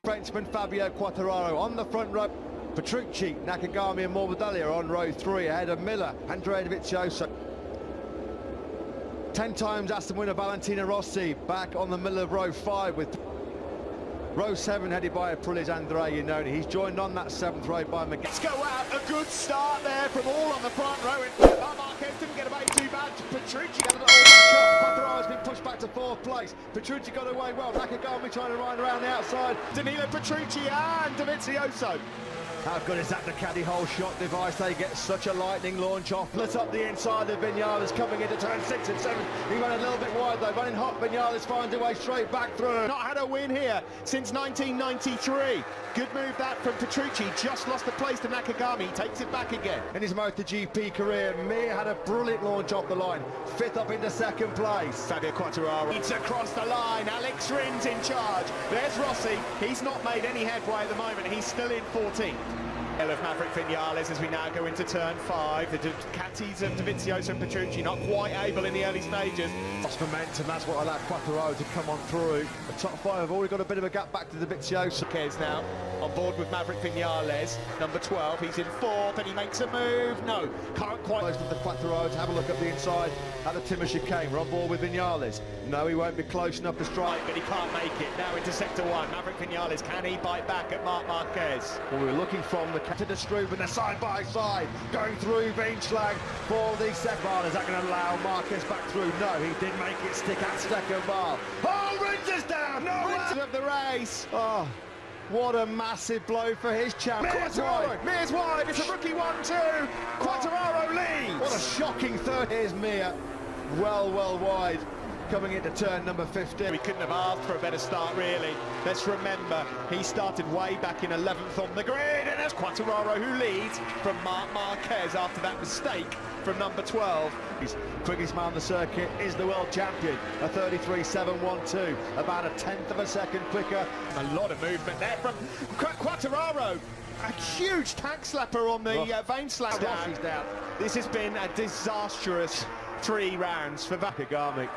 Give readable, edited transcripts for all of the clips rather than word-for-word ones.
Frenchman Fabio Quartararo on the front row. Petrucci, Nakagami and Morbidelli are on row 3 ahead of Miller, Andrea Dovizioso. 10 times ASSEN winner Valentino Rossi back on the middle of row 5 with row 7 headed by Aprilia's Andrea Iannone. He's joined on that 7th row by Miguel. Let's go out, a good start there from all on the front row. Marquez didn't get away too bad. Petrucci got a little back up. Quartararo's been pushed back to 4th place. Petrucci got away well. Nakagami trying to ride around the outside. Danilo Petrucci and Dovizioso. How good is that Ducati whole shot device? They get such a lightning launch off. Split up the inside of Vinales coming into turn 6 and 7. He ran a little bit wide though, running hot. Vinales finds a way straight back through. Not had a win here since 1993. Good move that from Petrucci. Just lost the place to Nakagami. Takes it back again. In his MotoGP career, Mir had a brilliant launch off the line. 5th up into 2nd place. Fabio Quartararo. It's across the line. Alex Rins in charge. There's Rossi. He's not made any headway at the moment. He's still in 14th. Of Maverick Vinales as we now go into turn 5. The Ducatis of Dovizioso and Petrucci not quite able in the early stages. Lost momentum, that's what allowed Quartararo to come on through. The top 5 have already got a bit of a gap back to Dovizioso. Marquez now on board with Maverick Vinales, number 12. He's in 4th and he makes a move. No, can't quite. Close with the Quartararo to have a look at the inside at the Timber chicane. We're on board with Vinales. No, he won't be close enough to strike. But he can't make it. Now into sector 1. Maverick Vinales, can he bite back at Marc Marquez? Well, we were looking from the to the Struve and they're side by side going through Weinschlag for the second bar. Is that going to allow Marquez back through? No, he did make it stick at second bar. Oh, Rins is down! No, Rins of the race. Oh, what a massive blow for his champ. Mir's wide. It's a rookie 1-2. Quartararo leads. What a shocking third. Here's Mir, well wide. Coming into turn number 15. We couldn't have asked for a better start, really. Let's remember, he started way back in 11th on the grid, and there's Quartararo who leads from Marc Marquez after that mistake from number 12. His quickest man on the circuit is the world champion, a 33.712, about a 1/10 of a second quicker. A lot of movement there from Quartararo. A huge tank slapper on the Weinschlag down. This has been a disastrous 3 rounds for Nakagami.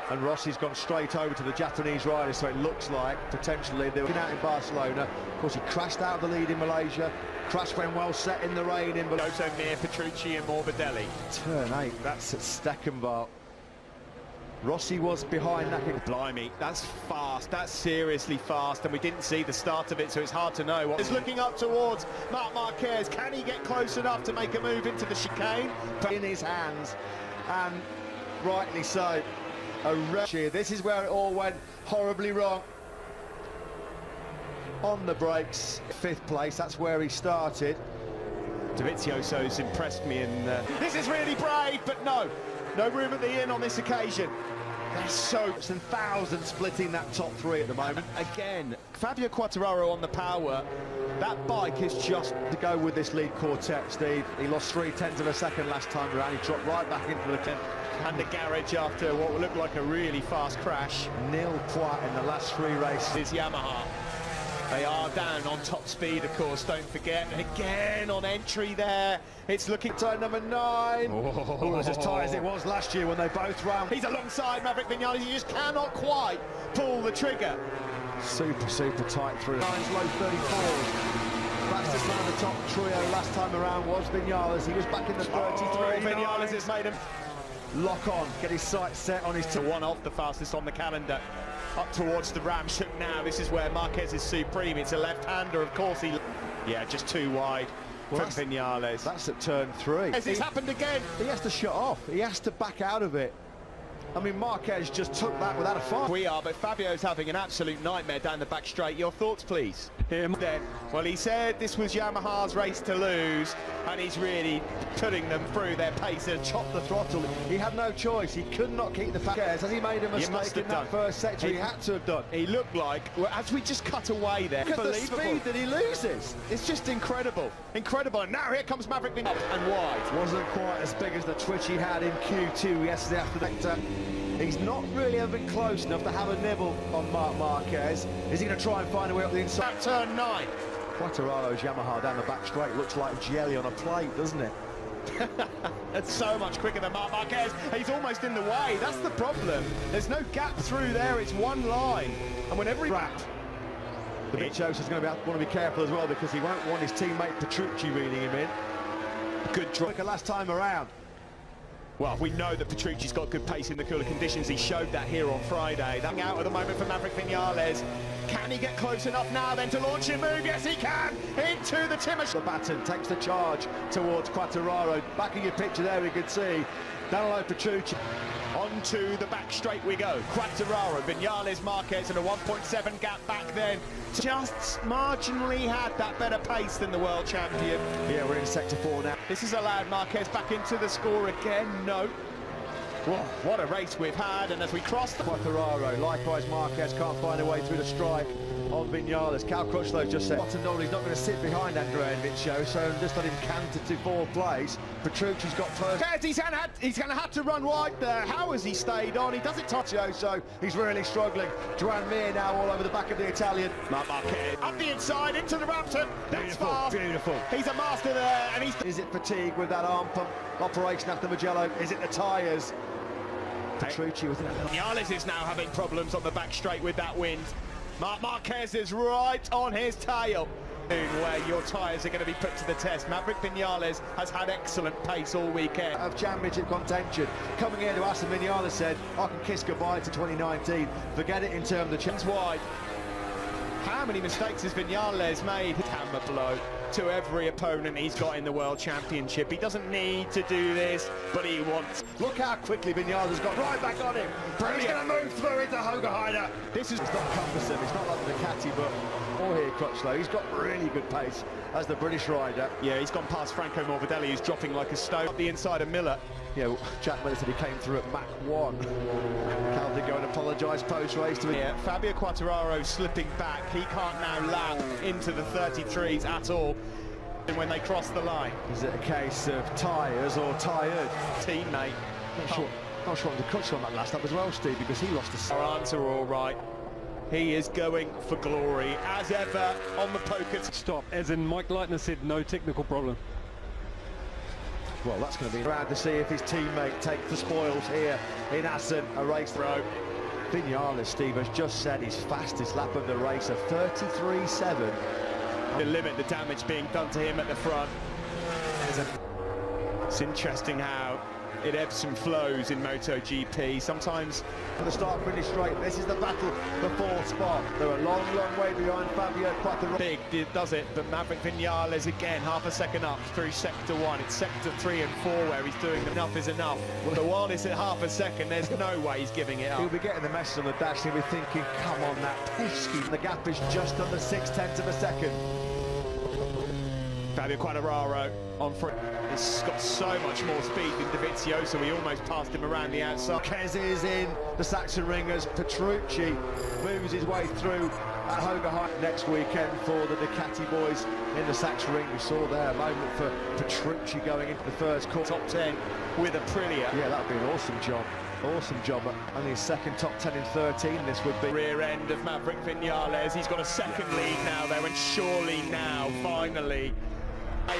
And Rossi's gone straight over to the Japanese rider, so it looks like potentially they're out in Barcelona. Of course, he crashed out of the lead in Malaysia, crashed when well set in the rain in Moto, Mir, Petrucci and Morbidelli. Turn 8, that's at Steckenbach. Rossi was behind that. Blimey, that's fast, that's seriously fast, and we didn't see the start of it, so it's hard to know. He's looking up towards Marc Marquez. Can he get close enough to make a move into the chicane? In his hands, and rightly so. This is where it all went horribly wrong. On the brakes, 5th place, that's where he started. Dovizioso's impressed me, and this is really brave, but no room at the inn on this occasion. There's so and thousands splitting that top 3 at the moment. Again, Fabio Quartararo on the power. That bike is just to go with this lead quartet, Steve. He lost 3/10 of a second last time around. He dropped right back into the and the garage after what looked like a really fast crash. Nil point in the last 3 races. Is Yamaha. They are down on top speed, of course, don't forget. And again on entry there, it's looking... Turn number 9. Oh, it's as tight as it was last year when they both ran. He's alongside Maverick Vinales. He just cannot quite pull the trigger. Super tight through. Line's low 34s. Fastest man of the top trio last time around was Vinales. He was back in the 33. Vinales has made him lock on, get his sights set on his one of the fastest on the calendar. Up towards the Ramshook now. This is where Marquez is supreme. It's a left-hander, of course. Yeah, just too wide from Vinales. That's at turn 3. It's happened again. He has to shut off. He has to back out of it. I mean, Marquez just took that without a fight. We are, but Fabio's having an absolute nightmare down the back straight. Your thoughts, please? Him. Then, well, he said this was Yamaha's race to lose, and he's really putting them through their pace and chopped the throttle. He had no choice. He could not keep the Marquez. Has he made a mistake in that first sector? He had to have done. He looked like, well, as we just cut away there, look at the speed that he loses. It's just incredible. Incredible. And now here comes Maverick up and wide. Wasn't quite as big as the twitch he had in Q2 yesterday after the sector. He's not really ever been close enough to have a nibble on Marc Marquez. Is he going to try and find a way up the inside? Turn 9. Quartararo's Yamaha down the back straight looks like jelly on a plate, doesn't it? It's so much quicker than Marc Marquez. He's almost in the way. That's the problem. There's no gap through there. It's one line. And whenever he... The Vizioso's going to want to be careful as well, because he won't want his teammate Petrucci reeling him in. Good drop. Last time around. Well, we know that Petrucci's got good pace in the cooler conditions. He showed that here on Friday. That out at the moment for Maverick Vinales. Can he get close enough now then to launch a move? Yes, he can! Into the Timmer. The baton takes the charge towards Quartararo. Back of your picture there, we can see Danilo Petrucci. Onto the back straight we go. Quartararo, Vinales, Marquez, and a 1.7 gap back then. Just marginally had that better pace than the world champion. Yeah, we're in sector 4 now. This has allowed Marquez back into the score again. No. Whoa, what a race we've had, and as we cross the... Quartararo, likewise Marquez can't find a way through the strike on Vinales. Cal Crutchlow just said bottom he's not going to sit behind Andrea Vizio, so just let him canter to 4th place. Petrucci's got first. He's going to have to run wide there. How has he stayed on? He doesn't touch it. So he's really struggling. Joan Mir now all over the back of the Italian. Marquez up the inside into the Raptor. That's Beautiful, fast. beautiful. He's a master there, and he's... Is it fatigue with that arm pump operation after Mugello? Is it the tyres? Petrucci with it. Vinales is now having problems on the back straight with that wind. Marquez is right on his tail. Where your tyres are going to be put to the test. Maverick Vinales has had excellent pace all weekend. Of championship contention. Coming into ASSEN, Vinales said, I can kiss goodbye to 2019. Forget it in terms of chance wide. How many mistakes has Vinales made? Hammer blow to every opponent he's got in the World Championship. He doesn't need to do this, but he wants. Look how quickly Vinales has got right back on him. Brilliant. He's going to move through into Hogerheide. This is not cumbersome. It's not like the Ducati, but all here Crutchlow. He's got really good pace as the British rider. Yeah, he's gone past Franco Morbidelli, who's dropping like a stone. Up the inside of Miller. Yeah, Jack Miller said he came through at Mach 1. Cal did go and apologise post-race to him. Yeah, Fabio Quartararo slipping back. He can't now lap into the 33s at all when they cross the line. Is it a case of tyres or tired? Teammate. Not sure on the Crutchlow on that last lap as well, Steve, because he lost a... Our answer all right. He is going for glory, as ever, on the poker. Stop, as in Mike Leitner said, no technical problem. Well, that's going to be around to see if his teammate takes the spoils here in ASSEN, a race throw. Vinales, Steve, has just said his fastest lap of the race, a 33.7. To limit the damage being done to him at the front. It's interesting how it ebbs and flows in MotoGP. Sometimes for the start-finish straight, this is the battle, the 4th spot. They're a long, long way behind Fabio Quartararo. Big does it, but Maverick Vinales again, half a second up through sector 1. It's sector 3 and 4 where he's doing enough is enough. But while it's at half a second, there's no way he's giving it up. He'll be getting the message on the dash, he'll be thinking, come on, that pesky. The gap is just under 0.6 of a second. Fabio Quartararo on front. He's got so much more speed than Dovizioso. We almost passed him around the outside. Marquez is in the Saxon Ringers. Petrucci moves his way through at Hogerheide next weekend for the Ducati boys in the Saxon Ring. We saw there a moment for Petrucci going into the first quarter. Top 10 with Aprilia. Yeah, that'd be an awesome job. Awesome job. Only his second top 10 in 13 this would be. Rear end of Maverick Vinales. He's got a second lead now there, and surely now, finally,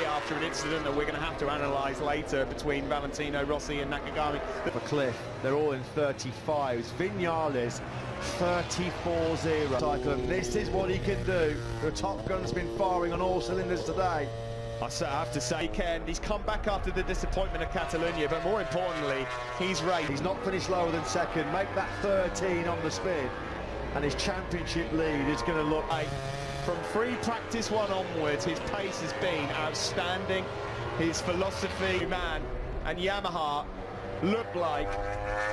after an incident that we're going to have to analyse later between Valentino Rossi and Nakagami. For Cliff, they're all in 35s. Vinales, 34.0 cycle, and this is what he can do. The Top Gun's been firing on all cylinders today. I have to say, Ken, he's come back after the disappointment of Catalonia, but more importantly, he's raced. He's not finished lower than second. Make that 13 on the spin, and his championship lead is going to look like... From free practice 1 onwards, his pace has been outstanding. His philosophy, man, and Yamaha look like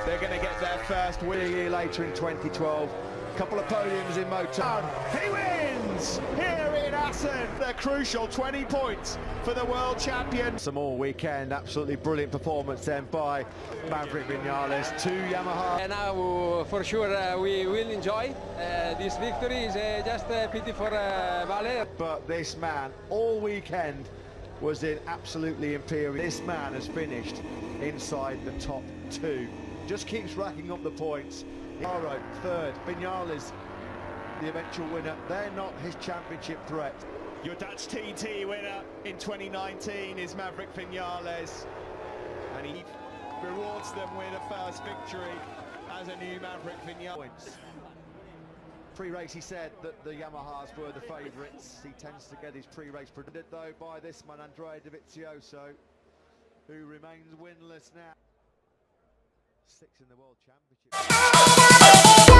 they're going to get their first win. A year later in 2012, a couple of podiums in Moto. He wins here in ASSEN. The crucial 20 points for the world champion. Some all weekend, absolutely brilliant performance then by Maverick Vinales, 2 Yamaha. And now for sure we will enjoy this victory. Is just a pity for Vale. But this man all weekend was in absolutely imperial. This man has finished inside the top 2. Just keeps racking up the points. Aro, 3rd, Vinales, the eventual winner. They're not his championship threat. Your Dutch TT winner in 2019 is Maverick Vinales, and he rewards them with a first victory as a new Maverick Vinales. Pre-race he said that the Yamahas were the favourites. He tends to get his pre-race predicted though by this man Andrea Dovizioso, who remains winless now. 6th in the World Championship.